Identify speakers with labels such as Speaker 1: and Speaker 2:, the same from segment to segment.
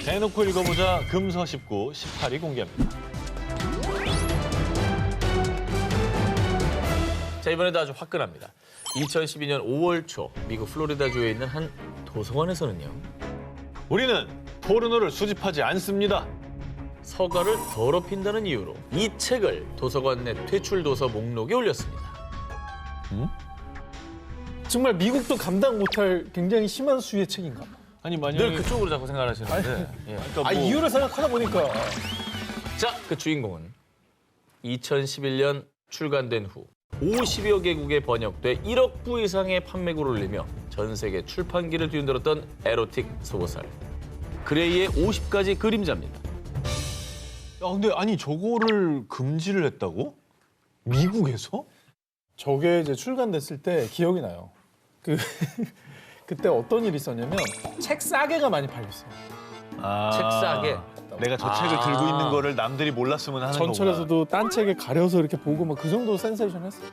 Speaker 1: 대놓고 읽어보자 금서 19, 18위 공개합니다.
Speaker 2: 자, 이번에도 아주 화끈합니다. 2012년 5월 초 미국 플로리다주에 있는 한 도서관에서는요.
Speaker 1: 우리는 포르노를 수집하지 않습니다.
Speaker 2: 서가를 더럽힌다는 이유로 이 책을 도서관 내 퇴출 도서 목록에 올렸습니다.
Speaker 3: 정말 미국도 감당 못할 굉장히 심한 수위의 책인가?
Speaker 1: 아니 만약에
Speaker 2: 늘 그쪽으로 자꾸 생각하시는데. 예.
Speaker 1: 그러니까 뭐
Speaker 3: 이유를 생각하다 보니까
Speaker 2: 자, 그 주인공은 2011년 출간된 후 50여 개국에 번역돼 1억 부 이상의 판매고를 올리며 전 세계 출판기를 뒤흔들었던 에로틱 소설. 그레이의 50가지 그림자입니다.
Speaker 1: 야, 근데 아니 저거를 금지를 했다고? 미국에서?
Speaker 3: 저게 이제 출간됐을 때 기억이 나요. 그때 어떤 일이 있었냐면 책 싸게가 많이 팔렸어요.
Speaker 2: 책 싸게.
Speaker 1: 내가 저 책을 들고 있는 거를 남들이 몰랐으면 하는 거구나.
Speaker 3: 전철에서도 딴 책에 가려서 이렇게 보고 막 그 정도 센세이션했어요.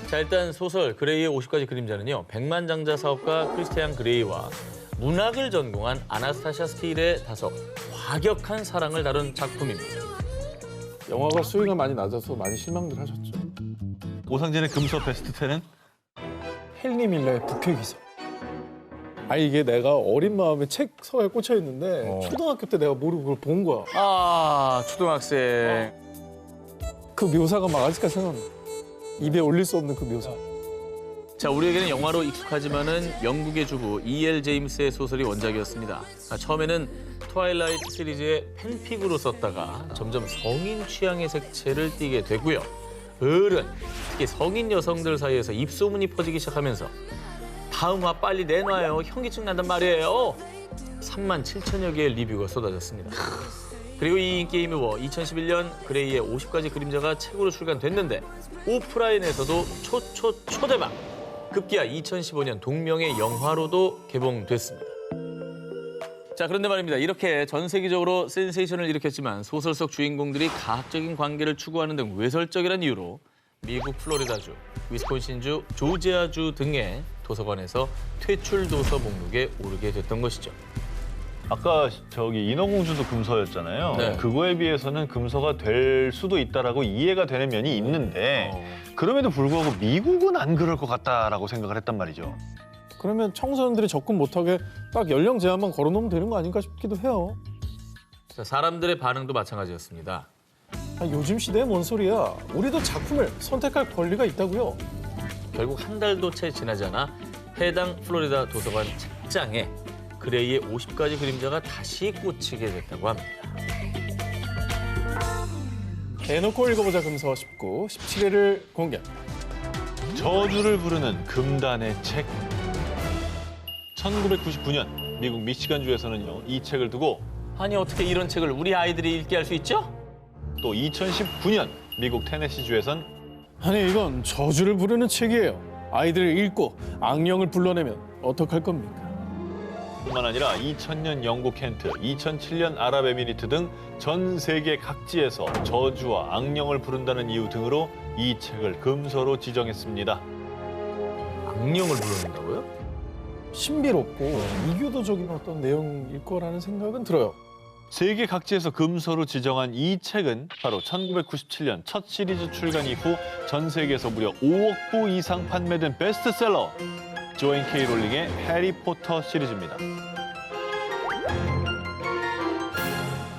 Speaker 2: 자, 일단 소설 그레이의 50가지 그림자는요. 백만장자 사업가 크리스티안 그레이와 문학을 전공한 아나스타샤 스틸의 다소 과격한 사랑을 다룬 작품입니다.
Speaker 3: 영화가 수위가 많이 낮아서 많이 실망들 하셨죠.
Speaker 1: 오상진의 금서 베스트 10은?
Speaker 3: 헨리 밀러의 북해기사. 이게 내가 어린 마음에 책 서에 꽂혀 있는데 초등학교 때 내가 모르고 그걸 본 거야.
Speaker 2: 아, 초등학생.
Speaker 3: 그 묘사가 막 아직까지 생각나. 입에 올릴 수 없는 그 묘사.
Speaker 2: 자, 우리에게는 영화로 익숙하지만은 영국의 주부 E.L. 제임스의 소설이 원작이었습니다. 처음에는 트와일라이트 시리즈의 팬픽으로 썼다가 점점 성인 취향의 색채를 띠게 되고요. 특히 성인 여성들 사이에서 입소문이 퍼지기 시작하면서 다음 화 빨리 내놔요. 현기증 난단 말이에요. 3만 7천여 개의 리뷰가 쏟아졌습니다. 그리고 이 인기에 힘입어 2011년 그레이의 50가지 그림자가 책으로 출간됐는데 오프라인에서도 초대박! 급기야 2015년 동명의 영화로도 개봉됐습니다. 자, 그런데 말입니다. 이렇게 전 세계적으로 센세이션을 일으켰지만 소설 속 주인공들이 가학적인 관계를 추구하는 등 외설적이라는 이유로 미국 플로리다주, 위스콘신주, 조지아주 등의 도서관에서 퇴출 도서 목록에 오르게 됐던 것이죠.
Speaker 1: 아까 저기 인어공주도 금서였잖아요.
Speaker 2: 네.
Speaker 1: 그거에 비해서는 금서가 될 수도 있다라고 이해가 되는 면이 있는데 그럼에도 불구하고 미국은 안 그럴 것 같다라고 생각을 했단 말이죠.
Speaker 3: 그러면 청소년들이 접근 못하게 딱 연령 제한만 걸어놓으면 되는 거 아닌가 싶기도 해요.
Speaker 2: 자, 사람들의 반응도 마찬가지였습니다.
Speaker 3: 요즘 시대에 뭔 소리야. 우리도 작품을 선택할 권리가 있다고요.
Speaker 2: 결국 한 달도 채 지나지 않아 해당 플로리다 도서관 책장에 그레이의 50가지 그림자가 다시 꽂히게 됐다고 합니다.
Speaker 3: 대놓고 읽어보자 금서 19, 17회를 공개합니다.
Speaker 1: 저주를 부르는 금단의 책. 1999년 미국 미시간주에서는요, 이 책을 두고
Speaker 2: 아니, 어떻게 이런 책을 우리 아이들이 읽게 할 수 있죠?
Speaker 1: 또 2019년 미국 테네시주에선
Speaker 3: 아니 이건 저주를 부르는 책이에요. 아이들을 읽고 악령을 불러내면 어떡할 겁니까?
Speaker 1: 뿐만 아니라 2000년 영국 켄트, 2007년 아랍에미리트 등 전 세계 각지에서 저주와 악령을 부른다는 이유 등으로 이 책을 금서로 지정했습니다.
Speaker 2: 악령을 부르는다고요?
Speaker 3: 신비롭고 이교도적인 어떤 내용일 거라는 생각은 들어요.
Speaker 1: 세계 각지에서 금서로 지정한 이 책은 바로 1997년 첫 시리즈 출간 이후 전 세계에서 무려 5억 부 이상 판매된 베스트셀러 조앤 K 롤링의 해리포터 시리즈입니다.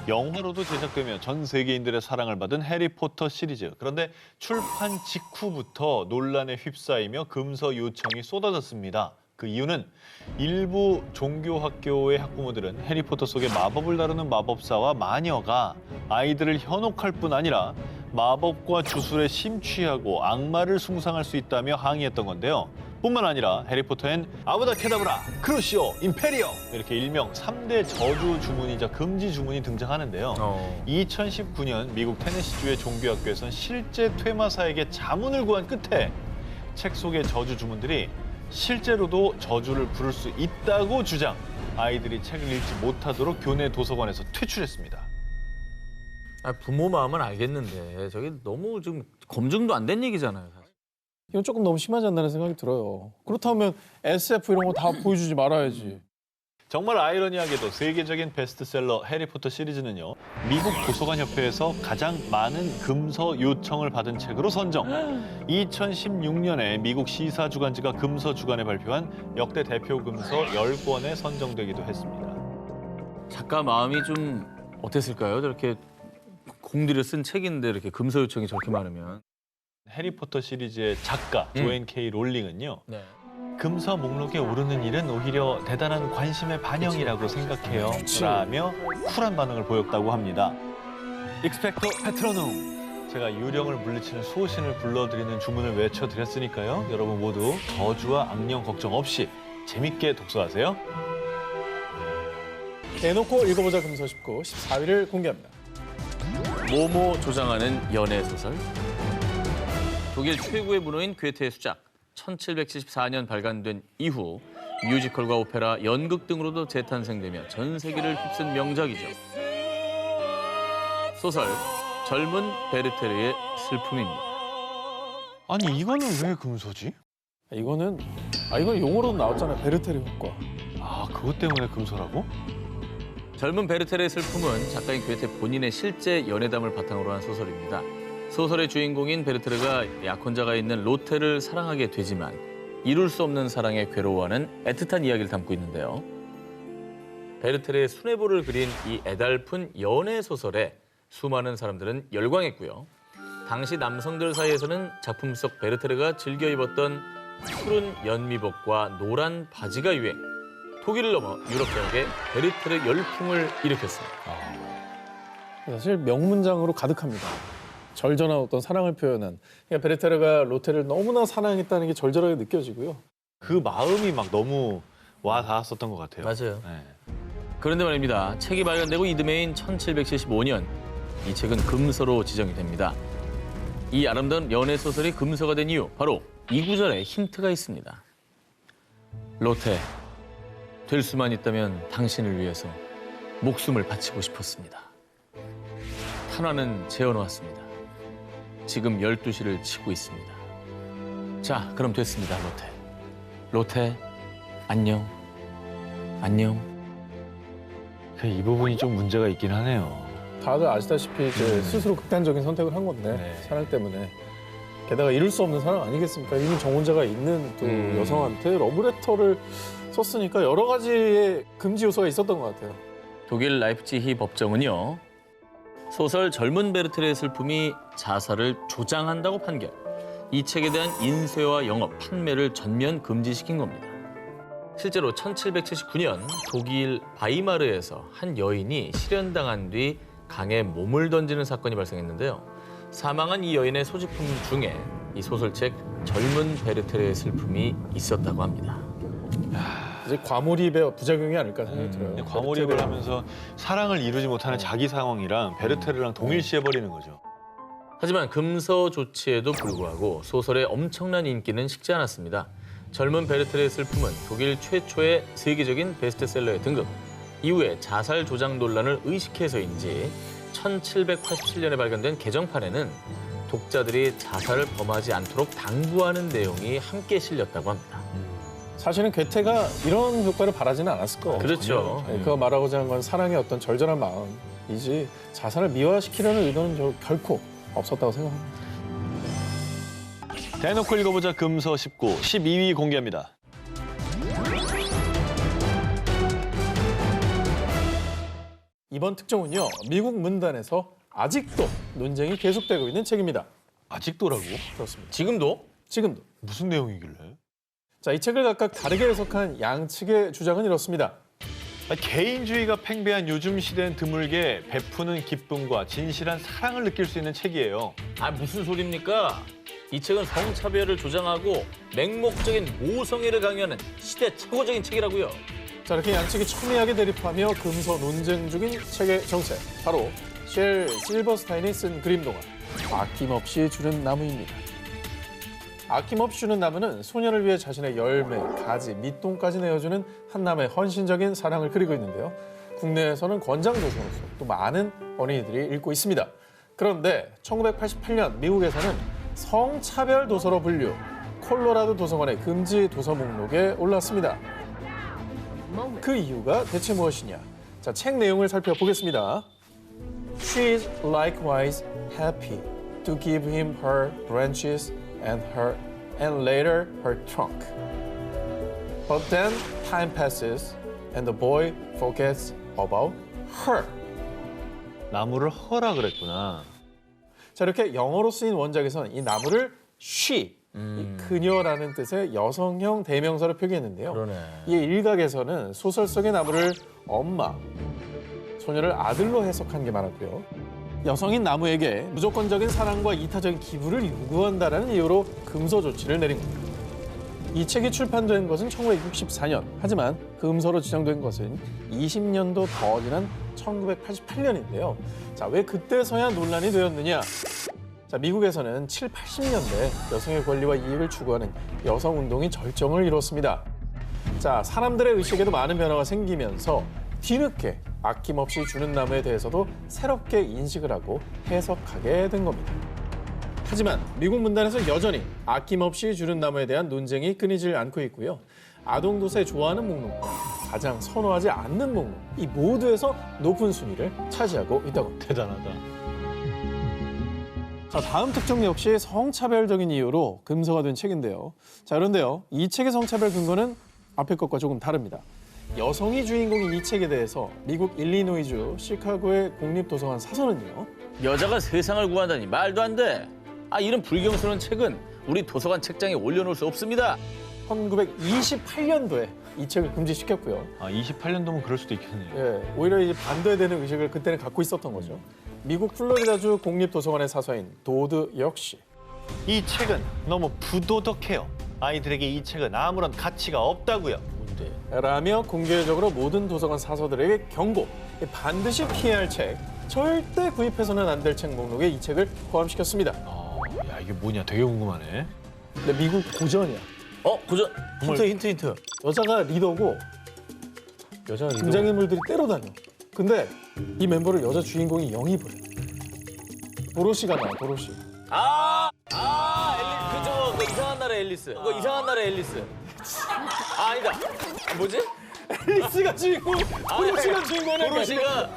Speaker 1: 영화로도 제작되며 전 세계인들의 사랑을 받은 해리포터 시리즈. 그런데 출판 직후부터 논란에 휩싸이며 금서 요청이 쏟아졌습니다. 그 이유는 일부 종교학교의 학부모들은 해리포터 속의 마법을 다루는 마법사와 마녀가 아이들을 현혹할 뿐 아니라 마법과 주술에 심취하고 악마를 숭상할 수 있다며 항의했던 건데요. 뿐만 아니라 해리포터엔 아브다 케다브라, 크루시오, 임페리오 이렇게 일명 3대 저주 주문이자 금지 주문이 등장하는데요. 2019년 미국 테네시주의 종교학교에선 실제 퇴마사에게 자문을 구한 끝에 책 속의 저주 주문들이 실제로도 저주를 부를 수 있다고 주장. 아이들이 책을 읽지 못하도록 교내 도서관에서 퇴출했습니다.
Speaker 2: 부모 마음은 알겠는데 저게 너무 지금 검증도 안 된 얘기잖아요. 사실.
Speaker 3: 이건 조금 너무 심하지 않나는 생각이 들어요. 그렇다면 SF 이런 거 다 보여주지 말아야지.
Speaker 1: 정말 아이러니하게도 세계적인 베스트셀러 해리포터 시리즈는요. 미국 도서관협회에서 가장 많은 금서 요청을 받은 책으로 선정. 2016년에 미국 시사주간지가 금서주간에 발표한 역대 대표 금서 10권에 선정되기도 했습니다.
Speaker 2: 작가 마음이 좀 어땠을까요? 저렇게 공들여 쓴 책인데 이렇게 금서 요청이 저렇게 많으면.
Speaker 1: 해리포터 시리즈의 작가 조앤 K 롤링은요.
Speaker 2: 네.
Speaker 1: 금서 목록에 오르는 일은 오히려 대단한 관심의 반영이라고 생각해요. 라며 쿨한 반응을 보였다고 합니다. 익스펙토 패트로눔. 제가 유령을 물리치는 수호신을 불러드리는 주문을 외쳐드렸으니까요. 여러분 모두 저주와 악령 걱정 없이 재밌게 독서하세요.
Speaker 3: 대놓고 읽어보자 금서 19 14위를 공개합니다.
Speaker 2: 모모 조장하는 연애 소설. 독일 최고의 문호인 괴테의 수작. 1774년 발간된 이후 뮤지컬과 오페라, 연극 등으로도 재탄생되며 전 세계를 휩쓴 명작이죠. 소설 젊은 베르테르의 슬픔입니다.
Speaker 1: 아니 이거는 왜 금서지?
Speaker 3: 이건 용어로 나왔잖아요. 베르테르 효과.
Speaker 1: 아 그것 때문에 금서라고?
Speaker 2: 젊은 베르테르의 슬픔은 작가인 괴테 본인의 실제 연애담을 바탕으로 한 소설입니다. 소설의 주인공인 베르테르가 약혼자가 있는 로테를 사랑하게 되지만 이룰 수 없는 사랑에 괴로워하는 애틋한 이야기를 담고 있는데요. 베르테르의 수뇌부를 그린 이 애달픈 연애 소설에 수많은 사람들은 열광했고요. 당시 남성들 사이에서는 작품 속 베르테르가 즐겨 입었던 푸른 연미복과 노란 바지가 유행. 독일을 넘어 유럽 전역에 베르테르 열풍을 일으켰습니다.
Speaker 3: 사실 명문장으로 가득합니다. 절전한 어떤 사랑을 표현한. 그러니까 베르테르가 로테를 너무나 사랑했다는 게 절절하게 느껴지고요.
Speaker 1: 그 마음이 막 너무 와 닿았었던 것 같아요.
Speaker 2: 맞아요.
Speaker 1: 네.
Speaker 2: 그런데 말입니다. 책이 발간되고 이듬해인 1775년 이 책은 금서로 지정이 됩니다. 이 아름다운 연애 소설이 금서가 된 이유, 바로 이 구절에 힌트가 있습니다. 로테, 될 수만 있다면 당신을 위해서 목숨을 바치고 싶었습니다. 탄환은 재어놓았습니다. 지금 12시를 치고 있습니다. 자, 그럼 됐습니다, 로테. 로테, 안녕. 안녕.
Speaker 1: 이 부분이 좀 문제가 있긴 하네요.
Speaker 3: 다들 아시다시피 이제 스스로 극단적인 선택을 한 건데
Speaker 1: 네.
Speaker 3: 사랑 때문에. 게다가 이룰 수 없는 사랑 아니겠습니까? 이미 정혼자가 있는 또 여성한테 러브레터를 썼으니까 여러 가지의 금지 요소가 있었던 것 같아요.
Speaker 2: 독일 라이프치히 법정은요. 소설 젊은 베르테르의 슬픔이 자살을 조장한다고 판결. 이 책에 대한 인쇄와 영업, 판매를 전면 금지시킨 겁니다. 실제로 1779년 독일 바이마르에서 한 여인이 실연당한 뒤 강에 몸을 던지는 사건이 발생했는데요. 사망한 이 여인의 소지품 중에 이 소설책 젊은 베르테르의 슬픔이 있었다고 합니다.
Speaker 3: 이제 과몰입의 부작용이 아닐까 생각이 들어요.
Speaker 1: 과몰입을 하면서 사랑을 이루지 못하는 자기 상황이랑 베르테르랑 동일시해버리는 거죠.
Speaker 2: 하지만 금서 조치에도 불구하고 소설의 엄청난 인기는 식지 않았습니다. 젊은 베르테르의 슬픔은 독일 최초의 세계적인 베스트셀러에 등극. 이후에 자살 조장 논란을 의식해서인지 1787년에 발견된 개정판에는 독자들이 자살을 범하지 않도록 당부하는 내용이 함께 실렸다고 합니다.
Speaker 3: 사실은 괴테가 이런 효과를 바라지는 않았을 거예요.
Speaker 2: 그렇죠.
Speaker 3: 네, 그가 말하고자 한 건 사랑의 어떤 절절한 마음이지 자살을 미화시키려는 의도는 결코 없었다고 생각합니다.
Speaker 1: 대놓고 읽어보자 금서 19, 12위 공개합니다.
Speaker 3: 이번 특종은요. 미국 문단에서 아직도 논쟁이 계속되고 있는 책입니다.
Speaker 1: 아직도라고?
Speaker 3: 그렇습니다.
Speaker 2: 지금도?
Speaker 3: 지금도.
Speaker 1: 무슨 내용이길래?
Speaker 3: 자, 이 책을 각각 다르게 해석한 양측의 주장은 이렇습니다.
Speaker 1: 개인주의가 팽배한 요즘 시대엔 드물게 베푸는 기쁨과 진실한 사랑을 느낄 수 있는 책이에요.
Speaker 2: 아, 무슨 소리입니까? 이 책은 성차별을 조장하고 맹목적인 모성애를 강요하는 시대 최고적인 책이라고요.
Speaker 3: 자, 이렇게 양측이 첨예하게 대립하며 금서 논쟁 중인 책의 정체. 바로 쉘 실버스타인이 쓴 그림동화 아낌없이 주는 나무입니다. 아낌없이 주는 나무는 소년을 위해 자신의 열매, 가지, 밑동까지 내어주는 한남의 헌신적인 사랑을 그리고 있는데요. 국내에서는 권장 도서로서 또 많은 어린이들이 읽고 있습니다. 그런데 1988년 미국에서는 성차별 도서로 분류, 콜로라도 도서관의 금지 도서 목록에 올랐습니다. 그 이유가 대체 무엇이냐? 자, 책 내용을 살펴보겠습니다. She is likewise happy to give him her branches and later her trunk. But then time passes and the boy forgets about her.
Speaker 1: 나무를 허라 그랬구나.
Speaker 3: 자, 이렇게 영어로 쓰인 원작에서는 이 나무를 she, 이 그녀라는 뜻의 여성형 대명사로 표기했는데요.
Speaker 2: 그러네.
Speaker 3: 이 일각에서는 소설 속의 나무를 엄마, 소녀를 아들로 해석한 게 많았고요. 여성인 나무에게 무조건적인 사랑과 이타적인 기부를 요구한다는 이유로 금서 조치를 내린 겁니다. 이 책이 출판된 것은 1964년, 하지만 금서로 지정된 것은 20년도 더 지난 1988년인데요. 자, 왜 그때서야 논란이 되었느냐? 자, 미국에서는 7, 80년대 여성의 권리와 이익을 추구하는 여성 운동이 절정을 이뤘습니다. 자, 사람들의 의식에도 많은 변화가 생기면서 뒤늦게 아낌없이 주는 나무에 대해서도 새롭게 인식을 하고 해석하게 된 겁니다. 하지만 미국 문단에서 여전히 아낌없이 주는 나무에 대한 논쟁이 끊이질 않고 있고요. 아동도서에 좋아하는 목록과 가장 선호하지 않는 목록, 이 모두에서 높은 순위를 차지하고 있다고 합니다.
Speaker 1: 대단하다.
Speaker 3: 자, 다음 특종 역시 성차별적인 이유로 금서가 된 책인데요. 자, 그런데요, 이 책의 성차별 근거는 앞의 것과 조금 다릅니다. 여성이 주인공인 이 책에 대해서 미국 일리노이주 시카고의 공립도서관 사서는요.
Speaker 2: 여자가 세상을 구한다니 말도 안 돼. 이런 불경스러운 책은 우리 도서관 책장에 올려놓을 수 없습니다.
Speaker 3: 1928년도에 이 책을 금지시켰고요.
Speaker 1: 28년도면 그럴 수도 있겠네요.
Speaker 3: 예, 오히려 이제 반대되는 의식을 그때는 갖고 있었던 거죠. 미국 플로리다주 공립도서관의 사서인 도드 역시
Speaker 1: 이 책은 너무 부도덕해요. 아이들에게 이 책은 아무런 가치가 없다고요.
Speaker 2: 뭔데?
Speaker 3: 라며 공개적으로 모든 도서관 사서들에게 경고, 반드시 피해야 할 책, 절대 구입해서는 안 될 책 목록에 이 책을 포함시켰습니다.
Speaker 1: 야, 이게 뭐냐 되게 궁금하네.
Speaker 3: 근데 미국 고전이야.
Speaker 2: 고전. 힌트.
Speaker 3: 여자가 리더고 등장인물들이 때로 다녀. 근데 이 멤버를 여자 주인공이 영입을 해. 도로시가 나와, 도로시.
Speaker 2: 그 이상한 나라 앨리스. 이상한 나라 앨리스. 아니다. 뭐지?
Speaker 3: 앨리스가 주인공, 도로시가 주인공이야.
Speaker 2: 도로시가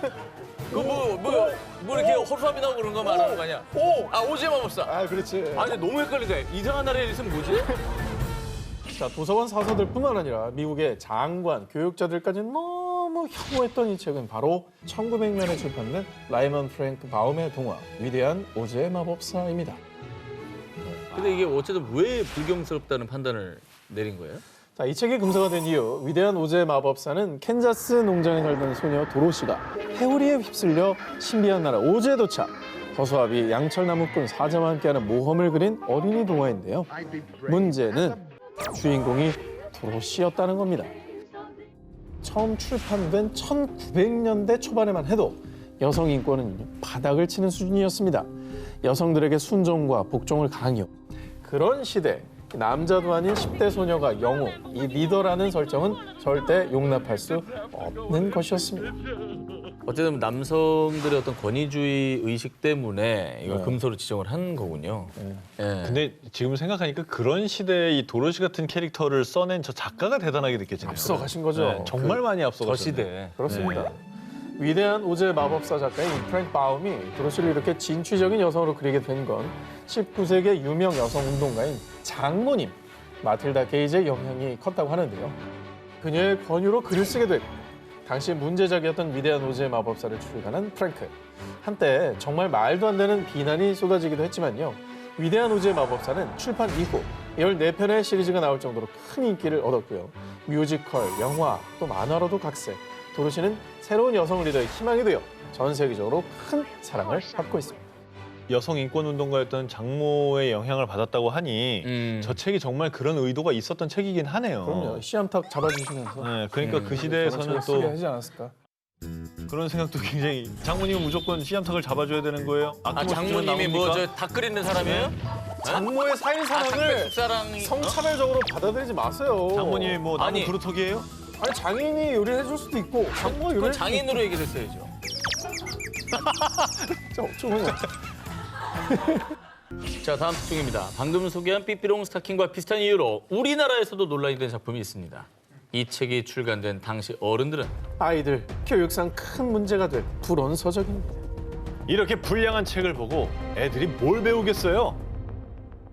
Speaker 2: 뭐 이렇게 호수아비 나오고 그런 거 말하는 거 아니야? 오즈의 마법사.
Speaker 3: 그렇지.
Speaker 2: 근데 너무 헷갈린다. 이상한 나라 앨리스는 뭐지?
Speaker 3: 자, 도서관 사서들뿐만 아니라 미국의 장관, 교육자들까지 너무 혐오했던 이 책은 바로 1900년에 출판된 라이먼 프랭크 바움의 동화 위대한 오즈의 마법사입니다.
Speaker 2: 근데 이게 어쨌든 왜 불경스럽다는 판단을 내린 거예요?
Speaker 3: 자, 이 책이 금서가 된 이유, 위대한 오즈의 마법사는 캔자스 농장에 살던 소녀 도로시가 회오리에 휩쓸려 신비한 나라 오즈에 도착. 허수아비, 양철나무꾼, 사자와 함께하는 모험을 그린 어린이 동화인데요. 문제는 주인공이 도로시였다는 겁니다. 처음 출판된 1900년대 초반에만 해도 여성 인권은 바닥을 치는 수준이었습니다. 여성들에게 순종과 복종을 강요. 그런 시대, 남자도 아닌 10대 소녀가 영웅, 이 리더라는 설정은 절대 용납할 수 없는 것이었습니다.
Speaker 2: 어쨌든 남성들의 어떤 권위주의 의식 때문에 이걸
Speaker 3: 네.
Speaker 2: 금서로 지정을 한 거군요. 예.
Speaker 1: 근데 지금 생각하니까 그런 시대에 이 도로시 같은 캐릭터를 써낸 저 작가가 대단하게 느껴지네요.
Speaker 3: 앞서가신 거죠.
Speaker 1: 정말 많이
Speaker 2: 저
Speaker 1: 앞서가셨네요.
Speaker 2: 시대.
Speaker 3: 그렇습니다. 위대한 오즈의 마법사 작가인 프랭크 바움이 도로시를 이렇게 진취적인 여성으로 그리게 된 건 19세기의 유명 여성 운동가인 장모님 마틸다 게이지의 영향이 컸다고 하는데요. 그녀의 권유로 글을 쓰게 되고 당시 문제작이었던 위대한 오즈의 마법사를 출간한 프랭크. 한때 정말 말도 안 되는 비난이 쏟아지기도 했지만요. 위대한 오즈의 마법사는 출판 이후 14편의 시리즈가 나올 정도로 큰 인기를 얻었고요. 뮤지컬, 영화, 또 만화로도 각색. 도로시는 새로운 여성 리더의 희망이 되어 전 세계적으로 큰 사랑을 받고 있습니다.
Speaker 1: 여성 인권 운동가였던 장모의 영향을 받았다고 하니 저 책이 정말 그런 의도가 있었던 책이긴 하네요.
Speaker 3: 그럼요. 시암탉 잡아주시면서
Speaker 1: 네, 그러니까 그 시대에서는
Speaker 3: 쓰게
Speaker 1: 또
Speaker 3: 하지 않았을까?
Speaker 1: 그런 생각도 굉장히 장모님은 무조건 시암탉을 잡아줘야 되는 거예요?
Speaker 2: 장모님이 뭐 저 닭 끓이는 사람이에요?
Speaker 3: 장모의 사인사랑을
Speaker 2: 사랑이
Speaker 3: 성차별적으로 받아들이지 마세요.
Speaker 1: 장모님이 뭐 나무
Speaker 2: 아니.
Speaker 1: 그루터기예요?
Speaker 3: 아니 장인이 요리를 해줄 수도 있고 장모가 요리를
Speaker 2: 그 장인으로 얘기를 했어야죠.
Speaker 3: 좀
Speaker 2: 자, 다음 특종입니다. 방금 소개한 삐삐롱 스타킹과 비슷한 이유로 우리나라에서도 논란이 된 작품이 있습니다. 이 책이 출간된 당시 어른들은
Speaker 3: 아이들 교육상 큰 문제가 될 불온서적입니다.
Speaker 1: 이렇게 불량한 책을 보고 애들이 뭘 배우겠어요?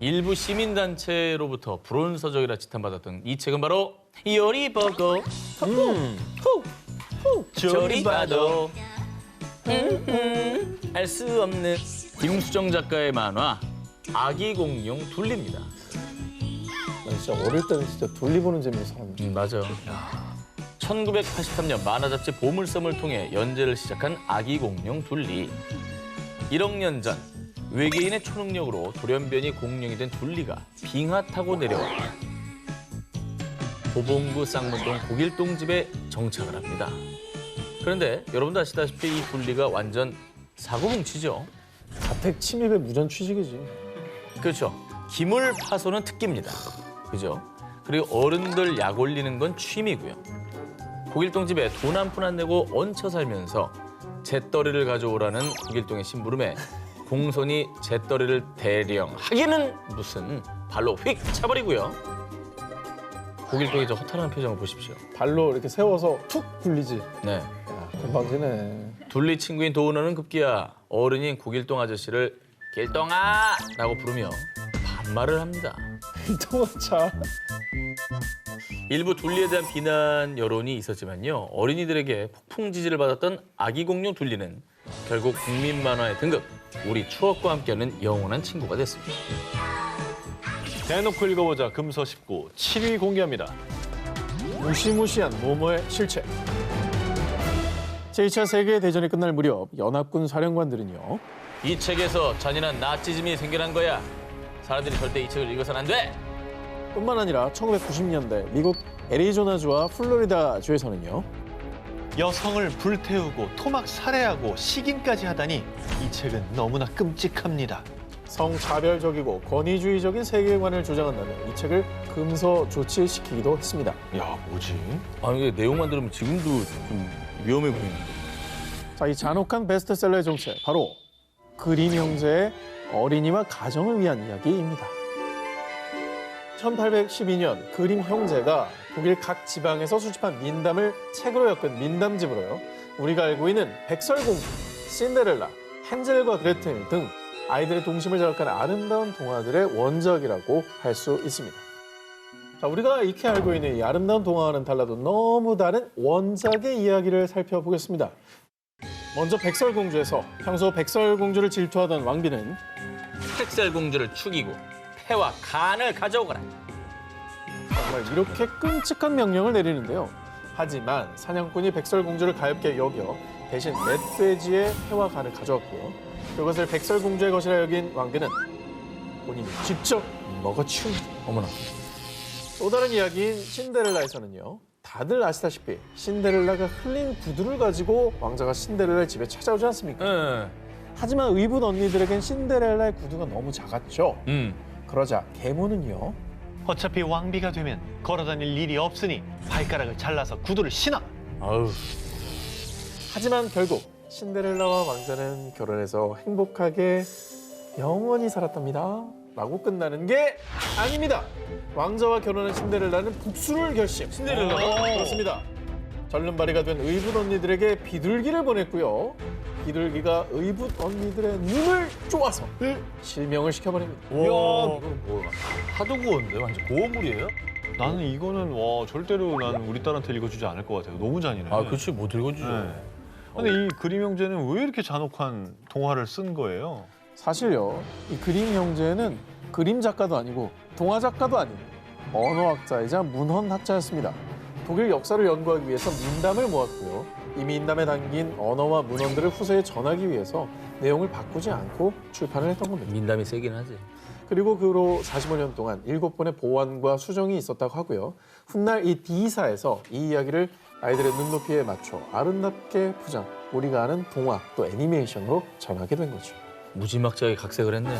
Speaker 2: 일부 시민단체로부터 불온서적이라 지탄받았던 이 책은 바로 요리 보고 저리 봐도 알 수 없는 김수정 작가의 만화 아기 공룡 둘리입니다.
Speaker 3: 나 진짜 어릴 때는 진짜 둘리 보는 재미로 살았는데.
Speaker 2: 맞아. 1983년 만화 잡지 보물섬을 통해 연재를 시작한 아기 공룡 둘리. 1억 년 전 외계인의 초능력으로 돌연변이 공룡이 된 둘리가 빙하 타고 내려와 도봉구 쌍문동 고길동 집에 정착을 합니다. 그런데 여러분도 아시다시피 이 둘리가 완전 사고뭉치죠.
Speaker 3: 자택 침입의 무전 취직이지.
Speaker 2: 그렇죠. 기물 파손은 특기입니다. 그죠? 그리고 어른들 약 올리는 건 취미고요. 고길동 집에 돈 한 푼 안 내고 얹혀 살면서 잿더리를 가져오라는 고길동의 심부름에 공손히 잿더리를 대령 하기는 무슨 발로 휙 차버리고요. 고길동의 저 허탈한 표정을 보십시오.
Speaker 3: 발로 이렇게 세워서 툭 굴리지.
Speaker 2: 네.
Speaker 3: 야, 건방지네.
Speaker 2: 둘리 친구인 도은호는 급기야 어른인 고길동 아저씨를 길동아! 라고 부르며 반말을 합니다.
Speaker 3: 일동차.
Speaker 2: 일부 둘리에 대한 비난 여론이 있었지만요. 어린이들에게 폭풍 지지를 받았던 아기 공룡 둘리는 결국 국민 만화의 등극, 우리 추억과 함께하는 영원한 친구가 됐습니다.
Speaker 1: 대놓고 읽어보자 금서 19 7위 공개합니다.
Speaker 3: 무시무시한 모모의 실체. 제2차 세계대전이 끝날 무렵 연합군 사령관들은요.
Speaker 2: 이 책에서 잔인한 나치즘이 생겨난 거야. 사람들이 절대 이 책을 읽어서는 안 돼.
Speaker 3: 뿐만 아니라 1990년대 미국 애리조나주와 플로리다주에서는요.
Speaker 1: 여성을 불태우고 토막 살해하고 식인까지 하다니 이 책은 너무나 끔찍합니다.
Speaker 3: 성차별적이고 권위주의적인 세계관을 주장한다며 이 책을 금서 조치시키기도 했습니다.
Speaker 1: 야, 뭐지?
Speaker 2: 아니, 이게 내용만 들으면 지금도 좀 위험해 보이는데.
Speaker 3: 자, 이 잔혹한 베스트셀러의 정체, 바로 그림 형제의 어린이와 가정을 위한 이야기입니다. 1812년 그림 형제가 독일 각 지방에서 수집한 민담을 책으로 엮은 민담집으로요. 우리가 알고 있는 백설공주, 신데렐라, 헨젤과 그레텔 등 아이들의 동심을 자극하는 아름다운 동화들의 원작이라고 할 수 있습니다. 자, 우리가 익히 알고 있는 이 아름다운 동화와는 달라도 너무 다른 원작의 이야기를 살펴보겠습니다. 먼저 백설공주에서 평소 백설공주를 질투하던 왕비는
Speaker 2: 백설공주를 죽이고 폐와 간을 가져오거라.
Speaker 3: 정말 이렇게 끔찍한 명령을 내리는데요. 하지만 사냥꾼이 백설공주를 가엾게 여겨 대신 멧돼지의 폐와 간을 가져왔고요. 그것을 백설공주의 것이라 여긴 왕비는 본인이 직접 먹어치웁니다.
Speaker 2: 어머나.
Speaker 3: 또 다른 이야기인 신데렐라에서는요. 다들 아시다시피 신데렐라가 흘린 구두를 가지고 왕자가 신데렐라의 집에 찾아오지 않습니까?
Speaker 2: 응.
Speaker 3: 하지만 의붓 언니들에겐 신데렐라의 구두가 너무 작았죠. 그러자 계모는요.
Speaker 1: 어차피 왕비가 되면 걸어다닐 일이 없으니 발가락을 잘라서 구두를 신어.
Speaker 2: 아우.
Speaker 3: 하지만 결국 신데렐라와 왕자는 결혼해서 행복하게 영원히 살았답니다. 라고 끝나는 게 아닙니다. 왕자와 결혼한 신데렐라는 복수를 결심.
Speaker 2: 신데렐라가?
Speaker 3: 그렇습니다. 절름발이가 된 의붓 언니들에게 비둘기를 보냈고요. 비둘기가 의붓 언니들의 눈을 쪼아서 실명을 시켜버립니다.
Speaker 2: 이야, 이거 뭐 하도 고운데 완전 고어물이에요?
Speaker 1: 나는 이거는 와 절대로 난 우리 딸한테 읽어주지 않을 것 같아요. 너무 잔인해.
Speaker 2: 아, 그렇지 못 읽어주죠.
Speaker 1: 네. 근데 이 그림 형제는 왜 이렇게 잔혹한 동화를 쓴 거예요?
Speaker 3: 사실요, 이 그림 형제는 그림 작가도 아니고 동화 작가도 아닌 언어학자이자 문헌학자였습니다. 독일 역사를 연구하기 위해서 민담을 모았고요. 이 민담에 담긴 언어와 문헌들을 후세에 전하기 위해서 내용을 바꾸지 않고 출판을 했던 겁니다.
Speaker 2: 민담이 세긴 하지.
Speaker 3: 그리고 그 후로 45년 동안 7번의 보완과 수정이 있었다고 하고요. 훗날 이 D사에서 이 이야기를 아이들의 눈높이에 맞춰 아름답게 포장, 우리가 아는 동화 또 애니메이션으로 전하게 된 거죠.
Speaker 2: 무지막지하게 각색을 했네요.